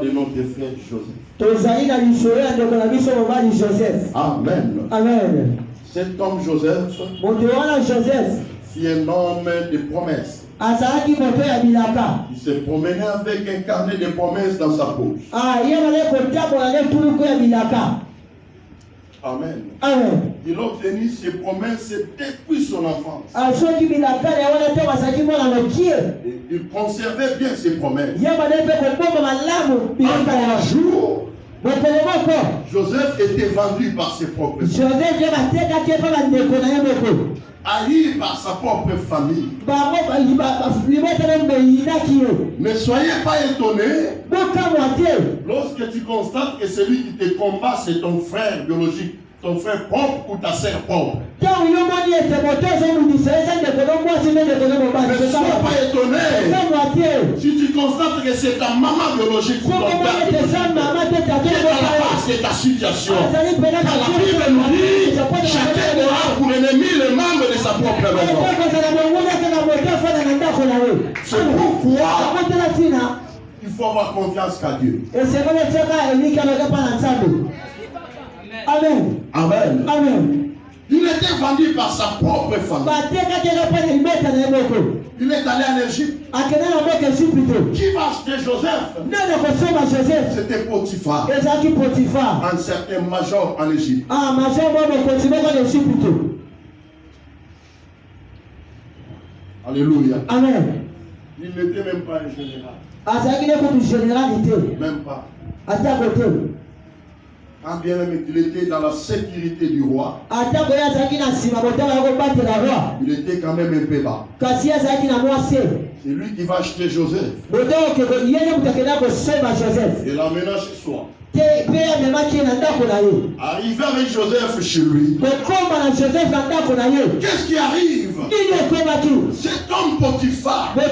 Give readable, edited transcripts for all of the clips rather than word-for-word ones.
de notre frère Joseph. Amen. Amen. Cet homme Joseph fut un homme de promesses. Il se promenait avec un carnet de promesses dans sa poche. Amen. Amen. Il a obtenu ses promesses depuis son enfance. Il conservait bien ses promesses. Un jour, Joseph était vendu par ses propres frères, haï par sa propre famille. Ne soyez pas étonnés lorsque tu constates que celui qui te combat, c'est ton frère biologique, ton frère propre ou ta sœur propre. Ne sois pas étonné si tu constates que c'est ta maman biologique ou ton père qui est dans la face de ta situation. Car la Bible nous dit chacun aura pour ennemi le membre de sa propre maison. C'est pourquoi il faut avoir confiance qu'à Dieu. Amen. Amen. Amen. Il était vendu par sa propre famille. Il est allé en Égypte. Qui va acheter Joseph? C'était Potiphar. Un certain major en Égypte. Alléluia. Amen. Il n'était même pas un général. Même pas. Quand bien même qu'il était dans la sécurité du roi, il était quand même un peu bas. C'est lui qui va acheter Joseph et l'emmena chez soi. Arrivé avec Joseph chez lui, qu'est-ce qui arrive? Cet homme Potiphar a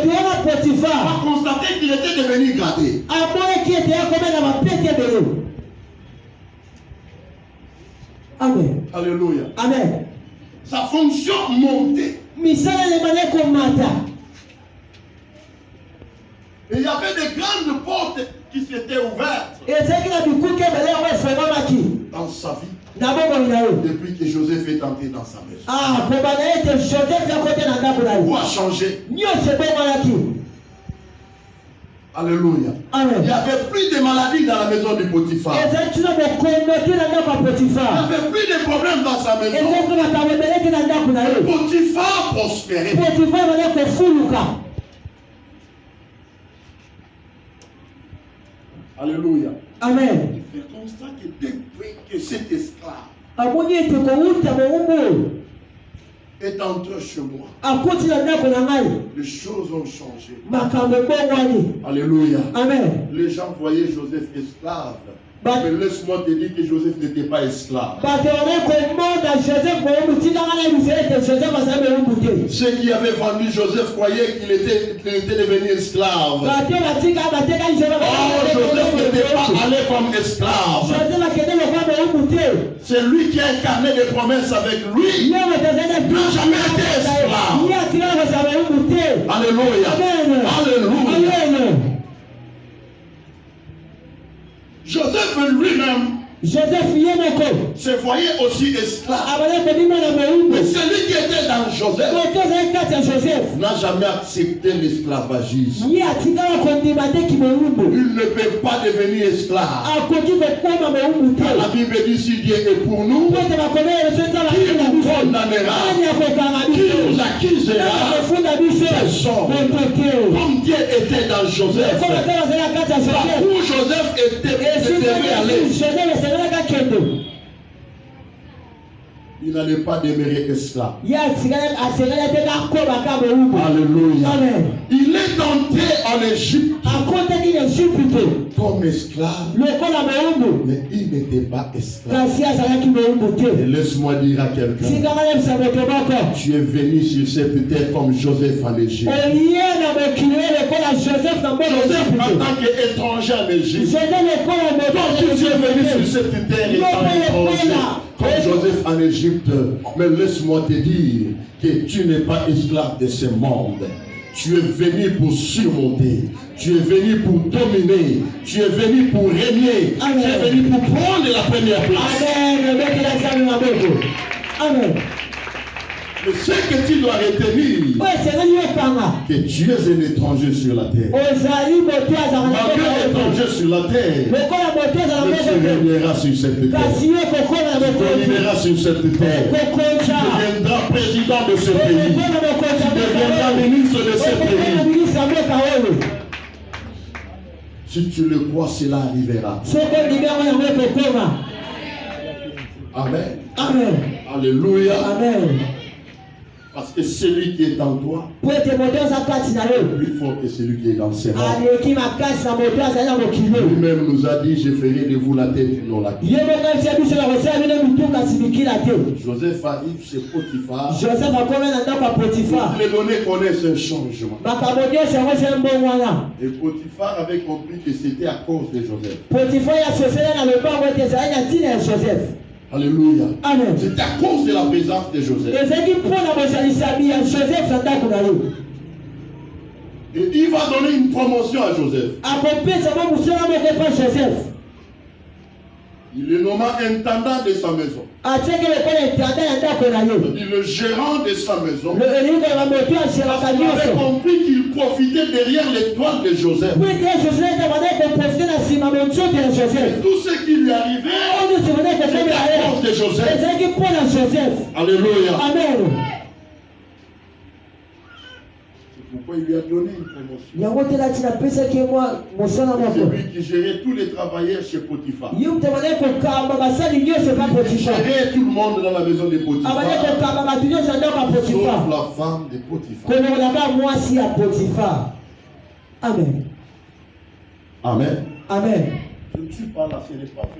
constaté qu'il était devenu gradé. Amen. Alléluia. Amen. Sa fonction montait. Et il y avait des grandes portes qui s'étaient ouvertes dans sa vie depuis que Joseph est entré dans sa maison. Où a changé? Alléluia. Amen. Il n'y avait plus de maladies dans la maison de Potiphar. Il n'y avait plus de problèmes dans sa maison. Potiphar prospérait. Alléluia. Amen. Il fait constat que depuis que cet esclave est entré chez moi, les choses ont changé. Alléluia. Amen. Les gens voyaient Joseph esclave. Mais laisse-moi te dire que Joseph n'était pas esclave. Ceux qui avaient vendu Joseph croyaient qu'il était devenu esclave. Oh, Joseph n'était pas allé comme esclave. C'est lui qui a incarné des promesses avec lui. Il n'a jamais été esclave. Alléluia. Alléluia. Joseph lui-même se voyait aussi esclave. Mais celui qui était dans Joseph n'a jamais accepté l'esclavagisme. Il ne peut pas devenir esclave. Car la Bible dit si Dieu est pour nous, qui nous condamnera? Qui nous accusera? Personne. Comme Dieu était dans Joseph, où Joseph devait aller, il n'allait pas demeurer esclave. Alléluia. Il est entré en Égypte comme esclave, mais il n'était pas esclave. Et laisse-moi dire à quelqu'un, tu es venu sur cette terre comme Joseph en Égypte. Joseph en tant qu'étranger en Égypte. Toi tu es venu sur cette terre étant étranger comme Joseph en Égypte. Mais laisse-moi te dire que tu n'es pas esclave de ce monde. Tu es venu pour surmonter. Tu es venu pour dominer. Tu es venu pour régner. Amen. Tu es venu pour prendre la première place. Amen. Amen. Mais ce que tu dois retenir, que tu es un étranger sur la terre. Malgré étranger sur la terre, mais tu régneras sur cette terre. Tu domineras sur cette terre. Tu deviendras président de ce pays. Tu deviendras ministre de ce pays. Si tu le crois, cela arrivera. Amen. Amen. Alléluia. Amen. Parce que celui qui est en toi est plus fort que celui qui est dans ses rangs. Lui-même nous a dit, je ferai de vous la tête, non la queue. Joseph arrive chez Potiphar. Toutes les données connaissent un changement. Et Potiphar avait compris que c'était à cause de Joseph. Alléluia. Amen. C'est à cause de la présence de Joseph. Et il va donner une promotion à Joseph. Il le nomma intendant de sa maison. Le gérant de sa maison. Il avait compris qu'il profitait derrière l'étoile de Joseph. Et tout ce qui lui arrivait, c'était à cause de Joseph. Alléluia. Amen. Pourquoi il lui a donné une promotion? C'est lui qui gérait tous les travailleurs chez Potiphar. Il gérait tout le monde dans la maison de Potiphar. Sauf la femme de Potiphar. Amen. Amen. Amen. Je ne suis pas là, ce n'est pas fait.